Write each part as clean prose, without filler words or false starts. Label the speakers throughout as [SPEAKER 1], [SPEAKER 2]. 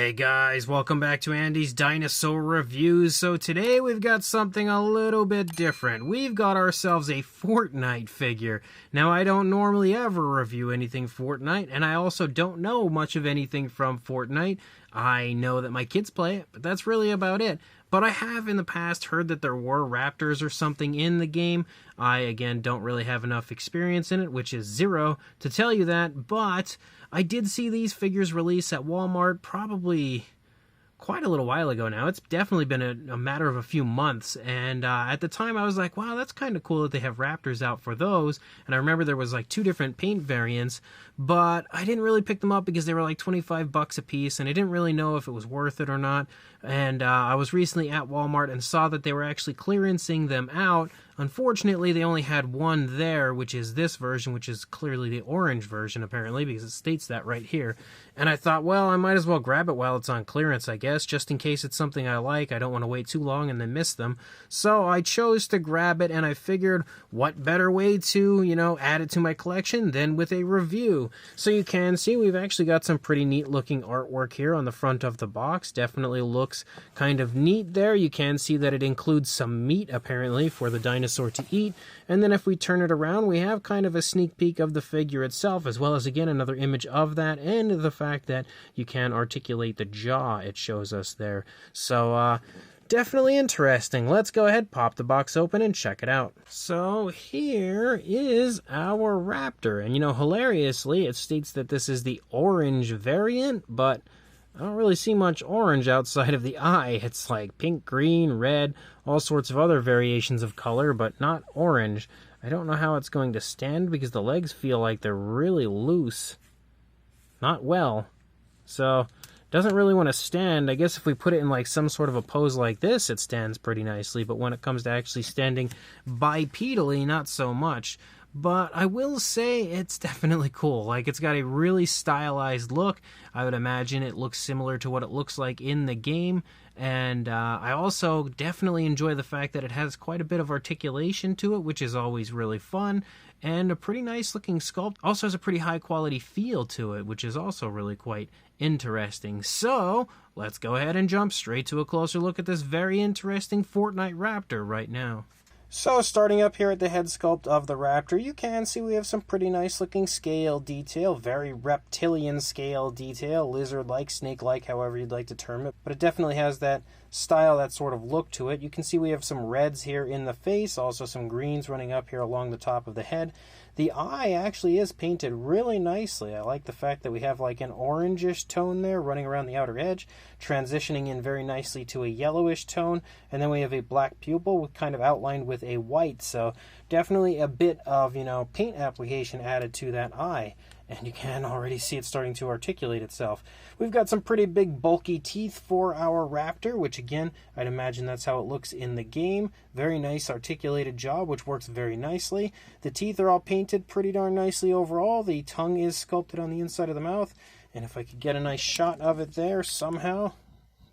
[SPEAKER 1] Hey guys, welcome back to Andy's Dinosaur Reviews. So today we've got something a little bit different. We've got ourselves a Fortnite figure. Now I don't normally ever review anything Fortnite, and I also don't know much of anything from Fortnite. I know that my kids play it, but that's really about it. But I have in the past heard that there were raptors or something in the game. I, again, don't really have enough experience in it, which is zero, to tell you that, but I did see these figures release at Walmart probably quite a little while ago now. It's definitely been a matter of a few months, and at the time I was like, wow, that's kind of cool that they have raptors out for those. And I remember there was like 2 different paint variants, but I didn't really pick them up because they were like 25 bucks a piece, and I didn't really know if it was worth it or not. And I was recently at Walmart and saw that they were actually clearancing them out. Unfortunately, they only had one there, which is this version, which is clearly the orange version, apparently, because it states that right here. And I thought, well, I might as well grab it while it's on clearance, I guess, just in case it's something I like. I don't want to wait too long and then miss them. So I chose to grab it, and I figured, what better way to, add it to my collection than with a review. So you can see we've actually got some pretty neat-looking artwork here on the front of the box. Definitely looks kind of neat there. You can see that it includes some meat, apparently, for the dinosaur to eat. And then if we turn it around, we have kind of a sneak peek of the figure itself, as well as, again, another image of that, and the fact that you can articulate the jaw it shows us there. So, definitely interesting. Let's go ahead, pop the box open, and check it out. So here is our Raptor. And, hilariously, it states that this is the orange variant, but I don't really see much orange outside of the eye. It's like pink, green, red, all sorts of other variations of color, but not orange. I don't know how it's going to stand because the legs feel like they're really loose. Not well. So, doesn't really want to stand. I guess if we put it in like some sort of a pose like this, it stands pretty nicely, but when it comes to actually standing bipedally, not so much. But I will say it's definitely cool. Like, it's got a really stylized look. I would imagine it looks similar to what it looks like in the game. And I also definitely enjoy the fact that it has quite a bit of articulation to it, which is always really fun. And a pretty nice looking sculpt. Also has a pretty high quality feel to it, which is also really quite interesting. So, let's go ahead and jump straight to a closer look at this very interesting Fortnite Raptor right now. So, starting up here at the head sculpt of the Raptor, you can see we have some pretty nice looking scale detail, very reptilian scale detail, lizard-like, snake-like, however you'd like to term it. But it definitely has that style, that sort of look to it. You can see we have some reds here in the face, also some greens running up here along the top of the head. The eye actually is painted really nicely. I like the fact that we have like an orangish tone there running around the outer edge, transitioning in very nicely to a yellowish tone, and then we have a black pupil kind of outlined with a white. So definitely a bit of, paint application added to that eye. And you can already see it starting to articulate itself. We've got some pretty big bulky teeth for our Raptor, which again, I'd imagine that's how it looks in the game. Very nice articulated jaw, which works very nicely. The teeth are all painted pretty darn nicely overall. The tongue is sculpted on the inside of the mouth. And if I could get a nice shot of it there somehow.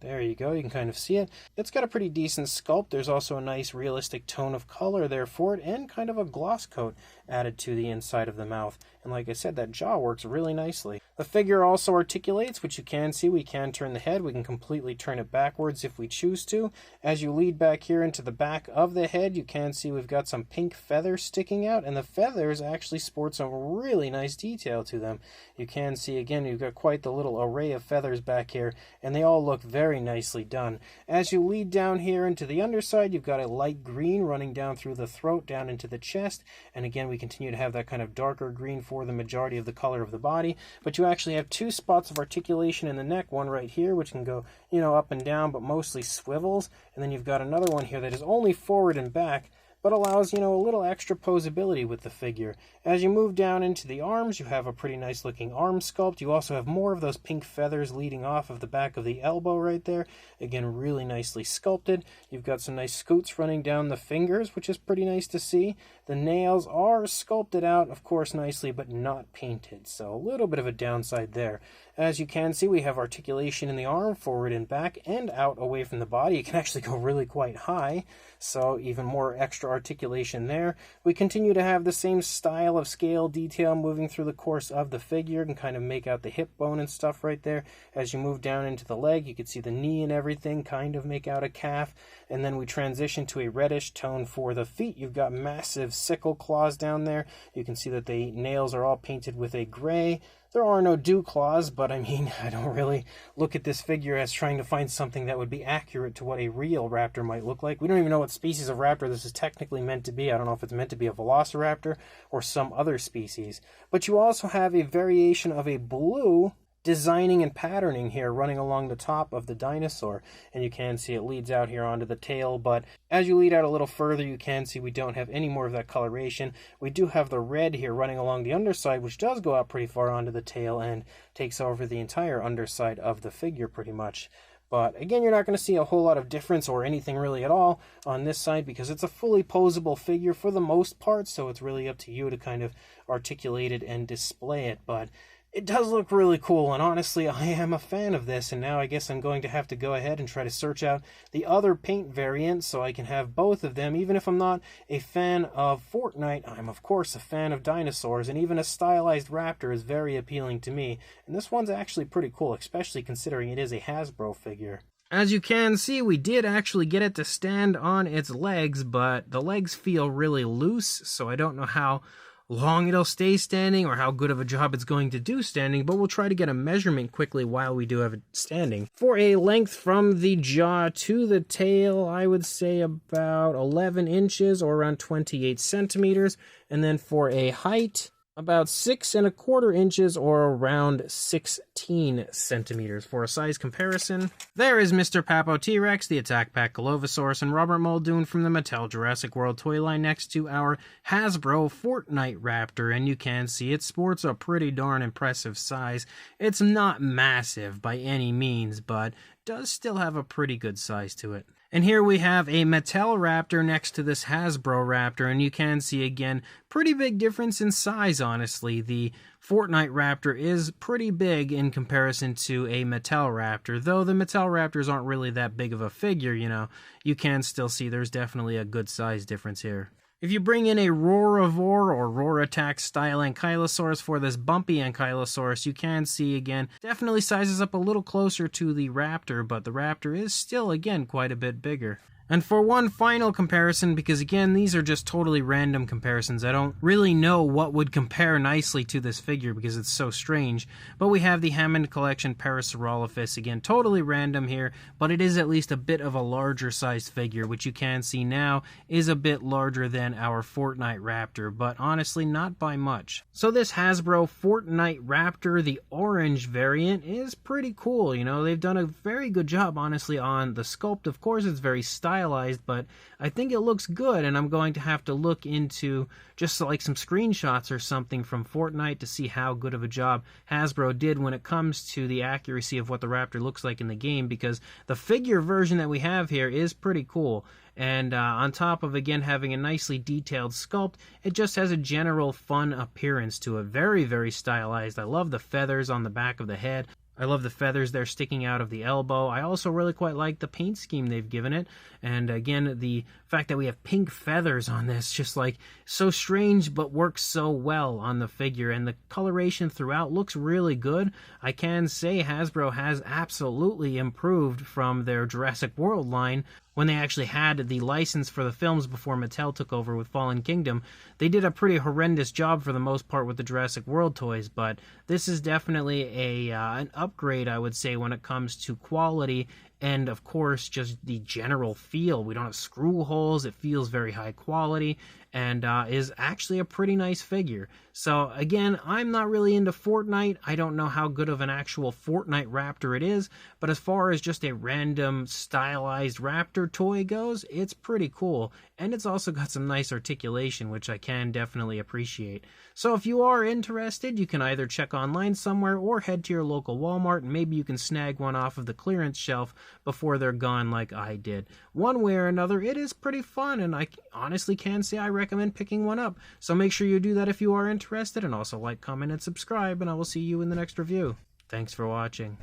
[SPEAKER 1] There you go, you can kind of see it. It's got a pretty decent sculpt. There's also a nice realistic tone of color there for it, and kind of a gloss coat added to the inside of the mouth. And like I said, that jaw works really nicely. The figure also articulates, which you can see. We can turn the head. We can completely turn it backwards if we choose to. As you lead back here into the back of the head, you can see we've got some pink feathers sticking out, and the feathers actually sport some really nice detail to them. You can see, again, you've got quite the little array of feathers back here, and they all look very nicely done. As you lead down here into the underside, you've got a light green running down through the throat, down into the chest, and again, we continue to have that kind of darker green for the majority of the color of the body, but you actually have 2 spots of articulation in the neck, one right here, which can go, up and down, but mostly swivels, and then you've got another one here that is only forward and back, but allows, a little extra posability with the figure. As you move down into the arms, you have a pretty nice looking arm sculpt. You also have more of those pink feathers leading off of the back of the elbow right there. Again, really nicely sculpted. You've got some nice scoots running down the fingers, which is pretty nice to see. The nails are sculpted out, of course, nicely, but not painted, so a little bit of a downside there. As you can see, we have articulation in the arm, forward and back, and out away from the body. It can actually go really quite high, so even more extra articulation there. We continue to have the same style of scale detail moving through the course of the figure. You can kind of make out the hip bone and stuff right there. As you move down into the leg, you can see the knee and everything, kind of make out a calf. And then we transition to a reddish tone for the feet. You've got massive sickle claws down there. You can see that the nails are all painted with a gray. There are no dew claws, but I mean, I don't really look at this figure as trying to find something that would be accurate to what a real raptor might look like. We don't even know what species of raptor this is technically meant to be. I don't know if it's meant to be a velociraptor or some other species. But you also have a variation of a blue designing and patterning here running along the top of the dinosaur, and you can see it leads out here onto the tail, but as you lead out a little further you can see we don't have any more of that coloration. We do have the red here running along the underside, which does go out pretty far onto the tail and takes over the entire underside of the figure pretty much. But again, you're not going to see a whole lot of difference or anything really at all on this side because it's a fully posable figure for the most part, so it's really up to you to kind of articulate it and display it. But it does look really cool, and honestly, I am a fan of this, and now I guess I'm going to have to go ahead and try to search out the other paint variants so I can have both of them. Even if I'm not a fan of Fortnite, I'm of course a fan of dinosaurs, and even a stylized raptor is very appealing to me. And this one's actually pretty cool, especially considering it is a Hasbro figure. As you can see, we did actually get it to stand on its legs, but the legs feel really loose, so I don't know how long it'll stay standing or how good of a job it's going to do standing, but we'll try to get a measurement quickly while we do have it standing. For a length from the jaw to the tail, I would say about 11 inches or around 28 centimeters, and then for a height, about 6¼ inches or around 16 centimeters. For a size comparison, there is Mr. Papo T-Rex, the Attack Pack Golovosaurus, and Robert Muldoon from the Mattel Jurassic World toy line next to our Hasbro Fortnite Raptor, and you can see it sports a pretty darn impressive size. It's not massive by any means, but does still have a pretty good size to it. And here we have a Mattel Raptor next to this Hasbro Raptor, and you can see again, pretty big difference in size, honestly. The Fortnite Raptor is pretty big in comparison to a Mattel Raptor, though the Mattel Raptors aren't really that big of a figure, you know. You can still see there's definitely a good size difference here. If you bring in a Roaravore or Roar-Attack style Ankylosaurus for this bumpy Ankylosaurus, you can see again, definitely sizes up a little closer to the Raptor, but the Raptor is still again quite a bit bigger. And for one final comparison, because again, these are just totally random comparisons, I don't really know what would compare nicely to this figure because it's so strange, but we have the Hammond Collection Parasaurolophus, again, totally random here, but it is at least a bit of a larger sized figure, which you can see now is a bit larger than our Fortnite Raptor, but honestly, not by much. So this Hasbro Fortnite Raptor, the orange variant, is pretty cool, you know, they've done a very good job, honestly, on the sculpt. Of course, it's very stylized, but I think it looks good, and I'm going to have to look into just like some screenshots or something from Fortnite to see how good of a job Hasbro did when it comes to the accuracy of what the Raptor looks like in the game, because the figure version that we have here is pretty cool. And on top of, again, having a nicely detailed sculpt, it just has a general fun appearance to it. Very, very stylized. I love the feathers on the back of the head. I love the feathers there sticking out of the elbow. I also really quite like the paint scheme they've given it. And again, the fact that we have pink feathers on this, just like so strange but works so well on the figure. And the coloration throughout looks really good. I can say Hasbro has absolutely improved from their Jurassic World line. When they actually had the license for the films before Mattel took over with Fallen Kingdom, they did a pretty horrendous job for the most part with the Jurassic World toys, but this is definitely an upgrade, I would say, when it comes to quality and, of course, just the general feel. We don't have screw holes, it feels very high quality, and is actually a pretty nice figure. So, again, I'm not really into Fortnite. I don't know how good of an actual Fortnite Raptor it is, but as far as just a random stylized Raptor toy goes, it's pretty cool. and it's also got some nice articulation, which I can definitely appreciate. So if you are interested, you can either check online somewhere or head to your local Walmart, and maybe you can snag one off of the clearance shelf before they're gone like I did. One way or another, it is pretty fun, and I honestly can say I recommend picking one up. So make sure you do that if you are interested, and also like, comment, and subscribe, and I will see you in the next review. Thanks for watching.